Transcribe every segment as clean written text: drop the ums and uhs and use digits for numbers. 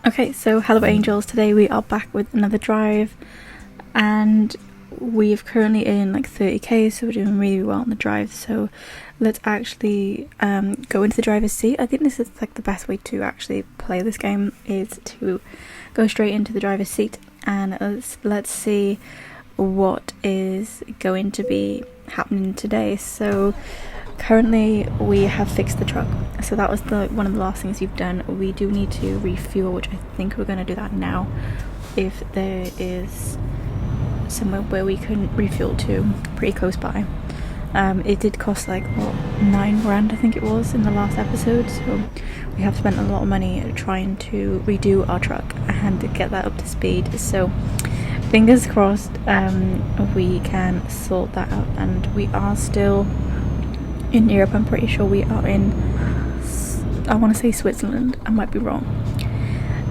Okay, so hello angels, today we are back with another drive and we've currently in like 30k, so we're doing really well on the drive. So let's actually go into the driver's seat. I think this is like the best way to actually play this game, is to go straight into the driver's seat and let's see what is going to be happening today. So currently we have fixed the truck, so that was one of the last things you've done. We do need to refuel, which I think we're going to do that now if there is somewhere where we can refuel to pretty close by. It did cost like what, 9 grand I think it was in the last episode, so we have spent a lot of money trying to redo our truck and get that up to speed. So fingers crossed we can sort that out. And we are still in Europe. I'm pretty sure we are in, I want to say Switzerland, I might be wrong,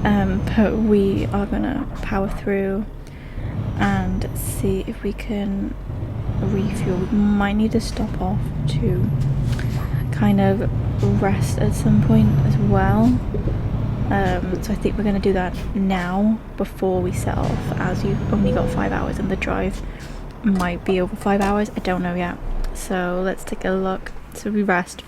but we are gonna power through and see if we can refuel. We might need to stop off to kind of rest at some point as well, so I think we're going to do that now before we set off, as you've only got 5 hours and the drive might be over 5 hours, I don't know yet. So let's take a look. So we rest,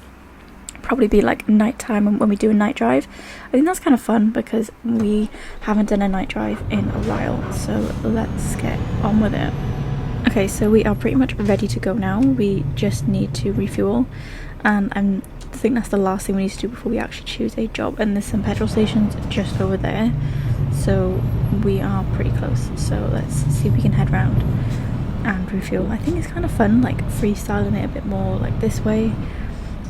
probably be like night time when we do a night drive. I think that's kind of fun because we haven't done a night drive in a while, so let's get on with it. Okay, so we are pretty much ready to go now. We just need to refuel, and I think that's the last thing we need to do before we actually choose a job. And there's some petrol stations just over there, so we are pretty close. So let's see if we can head round and refuel. I think it's kind of fun, like freestyling it a bit more like this way.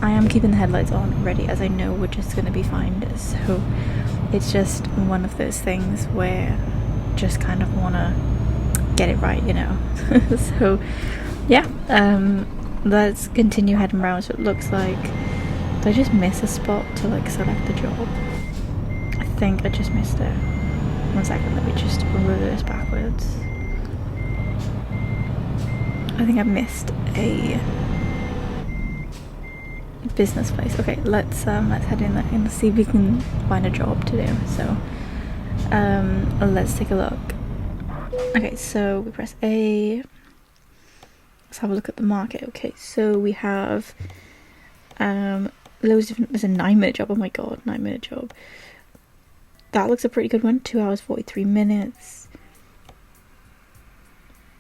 I am keeping the headlights on ready, as I know we're just going to be fine. So it's just one of those things where just kind of want to get it right, you know. So yeah, let's continue heading around. So it looks like, did I just miss a spot to like select the job? I think I just missed it. 1 second, let me just reverse backwards. I think I missed a business place. Okay, let's head in there and see if we can find a job to do. So let's take a look. Okay, so we press A. Let's have a look at the market. Okay, so we have loads of different, there's a 9-minute job. Oh my god, 9-minute job. That looks a pretty good one. 2 hours 43 minutes.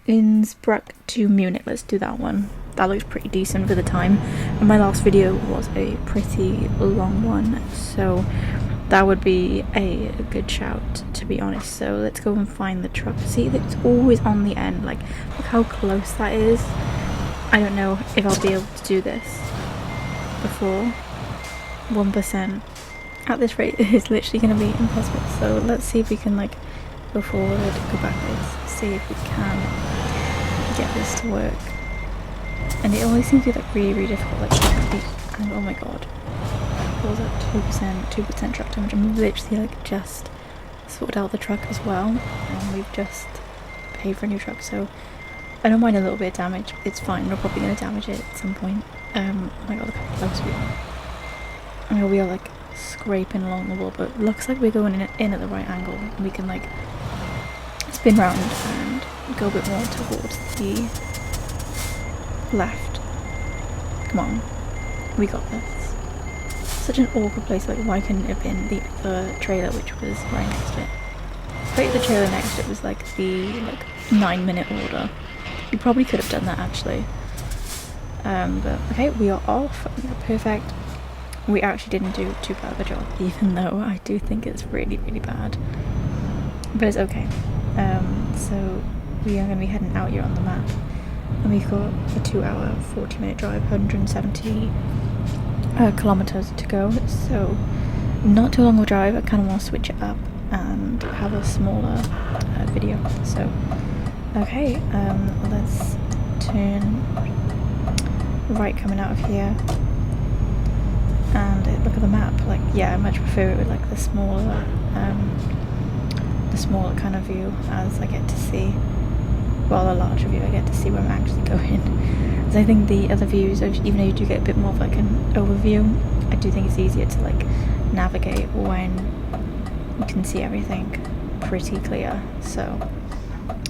Innsbruck to Munich, let's do that one. That looks pretty decent for the time, and my last video was a pretty long one, so that would be a good shout, to be honest. So let's go and find the truck. See, it's always on the end, like look how close that is. I don't know if I'll be able to do this before 1%. At this rate it's literally going to be impossible. So let's see if we can like go forward, go backwards, see if we can get this to work. And it always seems to be like really difficult, like and oh my god, what was that, 2% truck damage. I'm literally like just sorted out the truck as well, and we've just paid for a new truck, so I don't mind a little bit of damage. It's fine, we're probably going to damage it at some point. Oh my god, look how close we are. I know we are like scraping along the wall, but it looks like we're going in at the right angle, and we can like spin round and go a bit more towards the left. Come on, we got this. Such an awkward place, like why couldn't it have been the other trailer which was right next to it? Right, the trailer next to it was like the 9-minute order. We probably could have done that actually. But okay, we are off. We are perfect. We actually didn't do too bad of a job, even though I do think it's really bad, but it's okay. So we are going to be heading out here on the map, and we've got a 2 hour 40-minute drive, 170 kilometers to go, so not too long of a drive. I kind of want to switch it up and have a smaller video. So okay, let's turn right coming out of here, and look at the map. Like, yeah, I much prefer it with like the smaller kind of view, as I get to see, well, the larger view, I get to see where I'm actually going. Because I think the other views, even though you do get a bit more of like an overview, I do think it's easier to like navigate when you can see everything pretty clear. So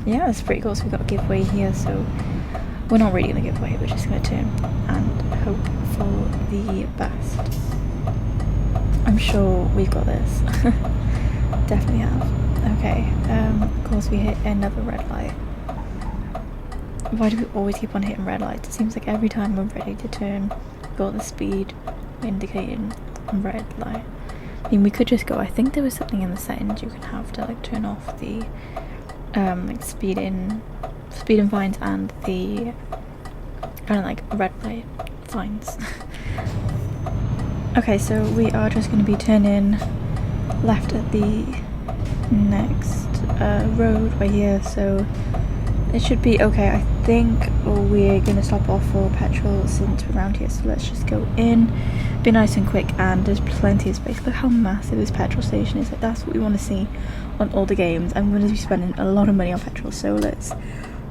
yeah, it's pretty cool. So we've got a giveaway here, so we're not really gonna give away, we're just gonna turn and hope for the best. I'm sure we've got this. Definitely have. Okay, of course we hit another red light. Why do we always keep on hitting red lights? It seems like every time we're ready to turn, we've got the speed indicating red light. I mean, we could just go, I think there was something in the settings you can have to like turn off the like speed and fines and the kind of like red light fines. Okay, so we are just going to be turning left at the next road right here, so it should be okay. I think we're going to stop off for petrol since we're around here, so let's just go in, be nice and quick, and there's plenty of space. Look how massive this petrol station is. Like, that's what we want to see on all the games. I'm going to be spending a lot of money on petrol, so let's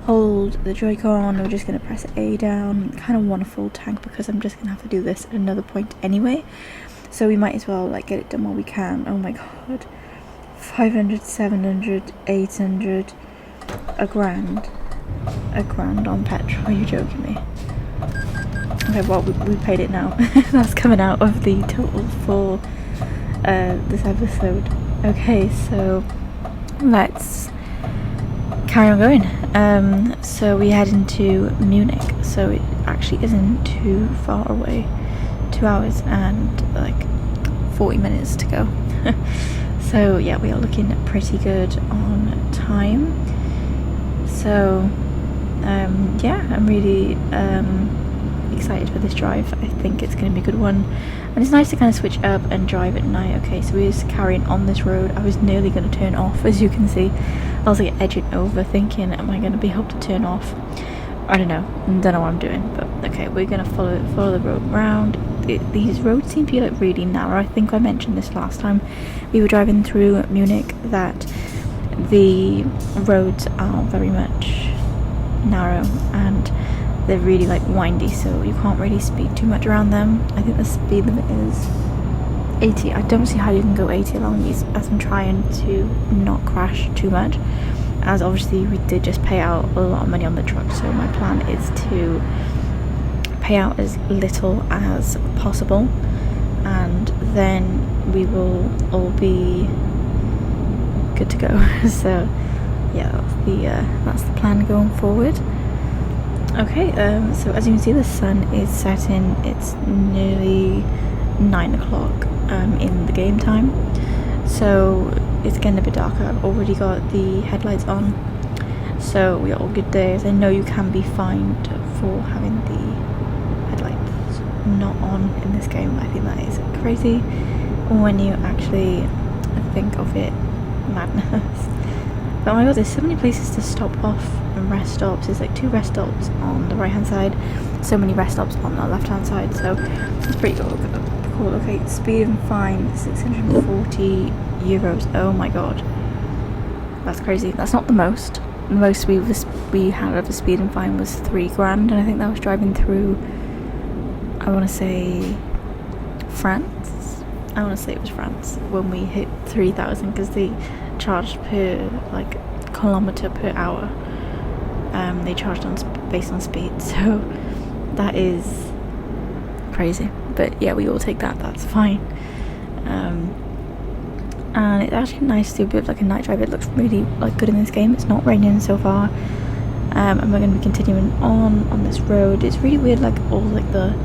hold the Joy-Con. We're just going to press A down. Kind of want a full tank because I'm just going to have to do this at another point anyway, so we might as well like get it done while we can. Oh my god, 500, 700, 800, a grand on petrol. Are you joking me? Okay, well, we paid it now. That's coming out of the total for this episode. Okay, so let's carry on going. So we head into Munich, so it actually isn't too far away. 2 hours and like 40 minutes to go. So yeah, we are looking pretty good on time. So yeah, I'm really excited for this drive. I think it's going to be a good one, and it's nice to kind of switch up and drive at night. Okay, so we're just carrying on this road. I was nearly going to turn off, as you can see. I was like edging over thinking, am I going to be able to turn off? I don't know what I'm doing, but okay, we're going to follow the road round. These roads seem to be like really narrow. I think I mentioned this last time we were driving through Munich, that the roads are very much narrow and they're really like windy, so you can't really speed too much around them. I think the speed limit is 80. I don't see how you can go 80 along these, as I'm trying to not crash too much, as obviously we did just pay out a lot of money on the truck, so my plan is to pay out as little as possible, and then we will all be good to go. So yeah, that's the plan going forward. Okay, so as you can see, the sun is setting. It's nearly 9 o'clock in the game time, so it's getting a bit darker. I've already got the headlights on, so we're all good there. I know you can be fined for having the headlights not on in this game. I think that is crazy when you actually think of it. Madness. But oh my god, there's so many places to stop off and rest stops. There's like 2 rest stops on the right hand side, so many rest stops on the left hand side, so it's pretty cool. Okay, speed and fine, 640 euros. Oh my god, that's crazy. That's not the most. The most we had of a speed and fine was 3 grand, and I think that was driving through, I want to say France. I want to say it was France when we hit 3,000, because they charged per like kilometer per hour. They charged based on speed, so that is crazy. But yeah, we all take that. That's fine. And it's actually nice to do a bit of like a night drive. It looks really like good in this game. It's not raining so far, and we're going to be continuing on this road. It's really weird, like all like the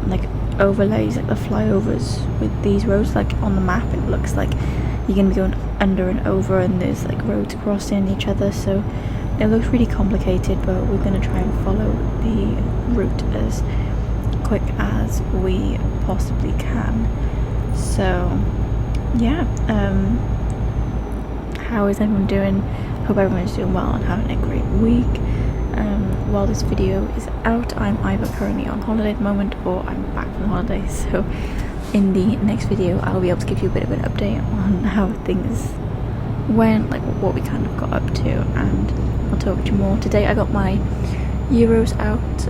like overlays, like the flyovers with these roads. Like on the map, it looks like you're going to be going under and over, and there's like roads crossing each other, so it looks really complicated, but we're going to try and follow the route as quick as we possibly can. So yeah, how is everyone doing? Hope everyone's doing well and having a great week. While this video is out, I'm either currently on holiday at the moment or I'm back from holiday, so in the next video I'll be able to give you a bit of an update on how things went, like what we kind of got up to, and I'll talk to you more. Today I got my euros out.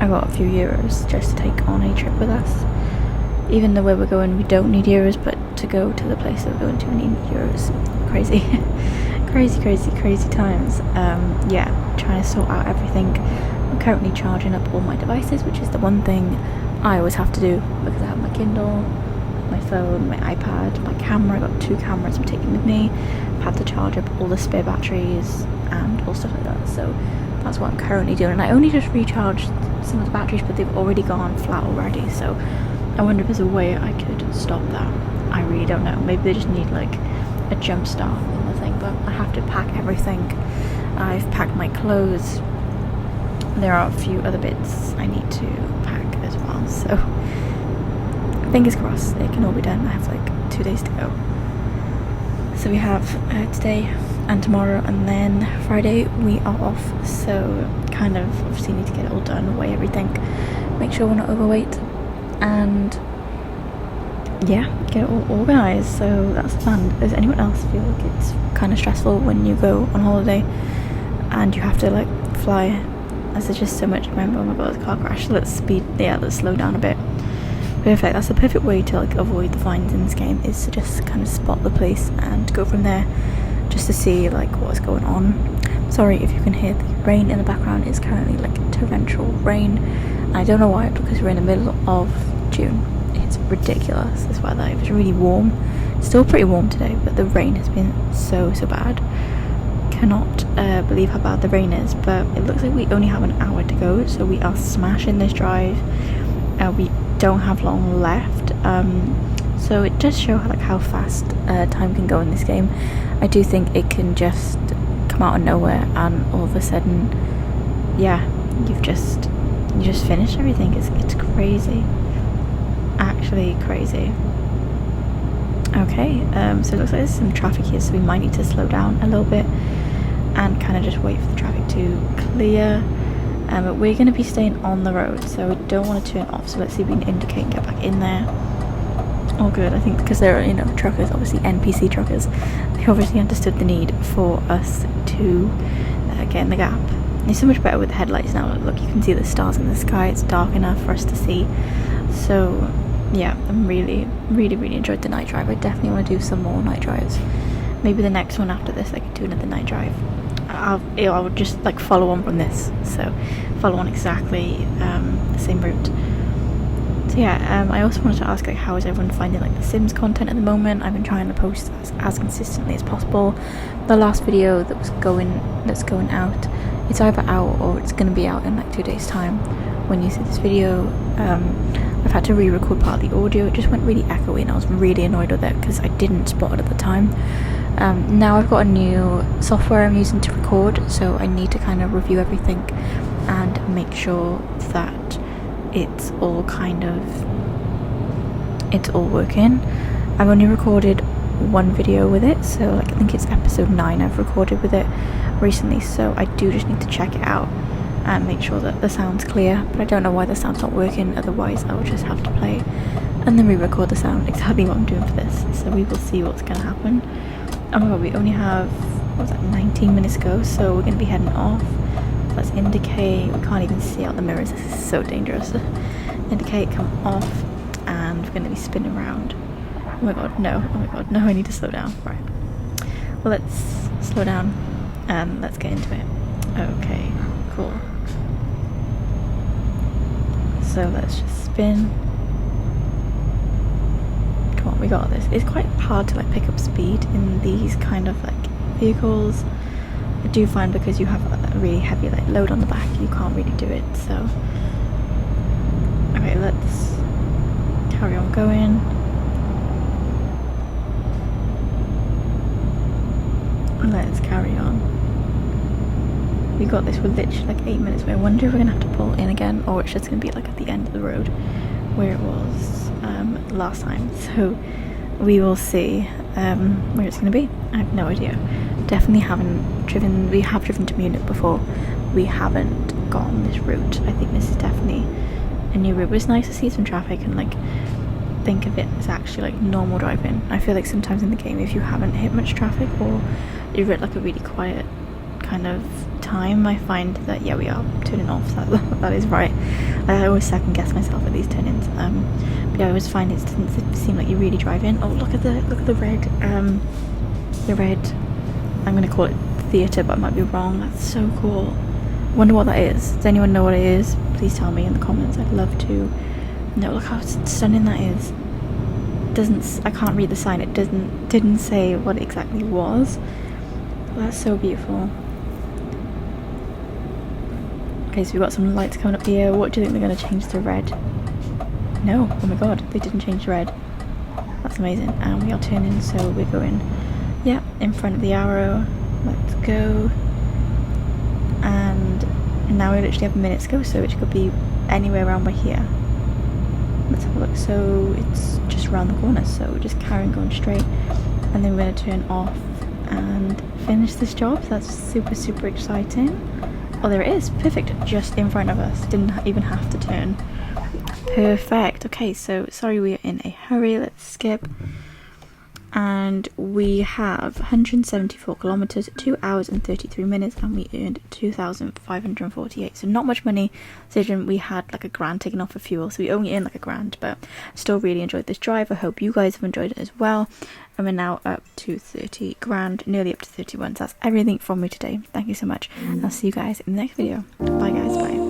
I got a few euros just to take on a trip with us. Even though where we're going we don't need euros, but to go to the place that we're going to in euros. Crazy. crazy times. Yeah, trying to sort out everything. I'm currently charging up all my devices, which is the one thing I always have to do because I have my Kindle, my phone, my iPad, my camera. I've got 2 cameras I'm taking with me. I've had to charge up all the spare batteries and all stuff like that, so that's what I'm currently doing. And I only just recharged some of the batteries, but they've already gone flat already, so I wonder if there's a way I could stop that. I really don't know. Maybe they just need like a jump start on the thing, but I have to pack everything. I've packed my clothes. There are a few other bits I need to pack as well, so fingers crossed it can all be done. I have like 2 days to go. So we have today and tomorrow, and then Friday we are off, so kind of obviously need to get it all done, weigh everything, make sure we're not overweight, and yeah, get it all organised. So that's the plan. Does anyone else feel like it's kind of stressful when you go on holiday and you have to like fly? As there's just so much. Remember, oh my god, the car crash. Let's slow down a bit. Perfect. That's the perfect way to like avoid the fines in this game, is to just kind of spot the place and go from there, just to see like what's going on. Sorry if you can hear the rain in the background. It's currently like torrential rain. I don't know why, because we're in the middle of June. It's ridiculous, this weather. It was really warm. It's still pretty warm today, but the rain has been so bad. Cannot believe how bad the rain is, but it looks like we only have an hour to go, so we are smashing this drive. We don't have long left, so it does show how fast time can go in this game. I do think it can just come out of nowhere and all of a sudden, yeah, you just finished everything. It's crazy, actually crazy. Okay, so it looks like there's some traffic here, so we might need to slow down a little bit and kind of just wait for the traffic to clear. But we're going to be staying on the road, so we don't want to turn off. So let's see if we can indicate and get back in there. All good, I think, because there are, truckers, obviously NPC truckers. They obviously understood the need for us to get in the gap. It's so much better with the headlights now. Look, you can see the stars in the sky. It's dark enough for us to see. So yeah, I'm really enjoyed the night drive. I definitely want to do some more night drives. Maybe the next one after this I could do another night drive. I would just like follow on from this, so follow on exactly the same route. So yeah, I also wanted to ask how is everyone finding the Sims content at the moment. I've been trying to post as consistently as possible. The last video that's going out, it's either out or it's going to be out in 2 days time when you see this video. I've had to re-record part of the audio. It just went really echoey and I was really annoyed with it because I didn't spot it at the time. Now I've got a new software I'm using to record, so I need to kind of review everything and make sure that it's all working. I've only recorded one video with it, so I think it's episode 9 I've recorded with it recently, so I do just need to check it out and make sure that the sound's clear, but I don't know why the sound's not working. Otherwise I will just have to play and then re-record the sound, exactly what I'm doing for this. So we will see what's going to happen. Oh my god, we only have 19 minutes ago, so we're going to be heading off. Let's indicate. We can't even see out the mirrors, this is so dangerous. Indicate, come off, and we're going to be spinning around. Oh my god, no, I need to slow down. Right, well, let's slow down and let's get into it. Okay, cool. So let's just spin. Come on, we got this. It's quite hard to pick up speed in these kind of vehicles. I do find because you have a really heavy load on the back, you can't really do it. So okay, let's carry on going. Let's carry on. We got this. We're literally 8 minutes away. I wonder if we're gonna have to pull in again, or it's just gonna be at the end of the road where it was last time. So we will see where it's gonna be. I have no idea. Definitely haven't driven. We have driven to Munich before. We haven't gone this route. I think this is definitely a new route. But it's nice to see some traffic and think of it as actually normal driving. I feel sometimes in the game, if you haven't hit much traffic or you're at a really quiet kind of time, I find that yeah, we are turning off. That is right. I always second guess myself at these turn-ins. yeah, I always find it doesn't seem like you really drive in. Oh, look at the red, the red, I'm gonna call it theatre, but I might be wrong. That's so cool. Wonder what that is. Does anyone know what it is? Please tell me in the comments. I'd love to know. Look how stunning that is. I can't read the sign. It didn't say what it exactly was. That's so beautiful. Okay, so we've got some lights coming up here. What do you think they're going to change to red? No. Oh my god, they didn't change to red. That's amazing. And we are turning, so we're going, yeah, in front of the arrow. Let's go. And now we literally have a minute to go, so it could be anywhere around by here. Let's have a look. So it's just around the corner, so we're just carrying going straight, and then we're going to turn off and finish this job. So that's super exciting. Oh, there it is. Perfect. Just in front of us. Didn't even have to turn. Perfect. Okay, so sorry we are in a hurry. Let's skip. And we have 174 kilometers, 2 hours and 33 minutes, and we earned 2,548. So not much money. So we had like £1,000 taken off for fuel, so we only earned like £1,000, but still really enjoyed this drive. I hope you guys have enjoyed it as well. And we're now up to 30 grand, nearly up to 31. So that's everything from me today. Thank you so much. I'll see you guys in the next video. Bye guys, bye.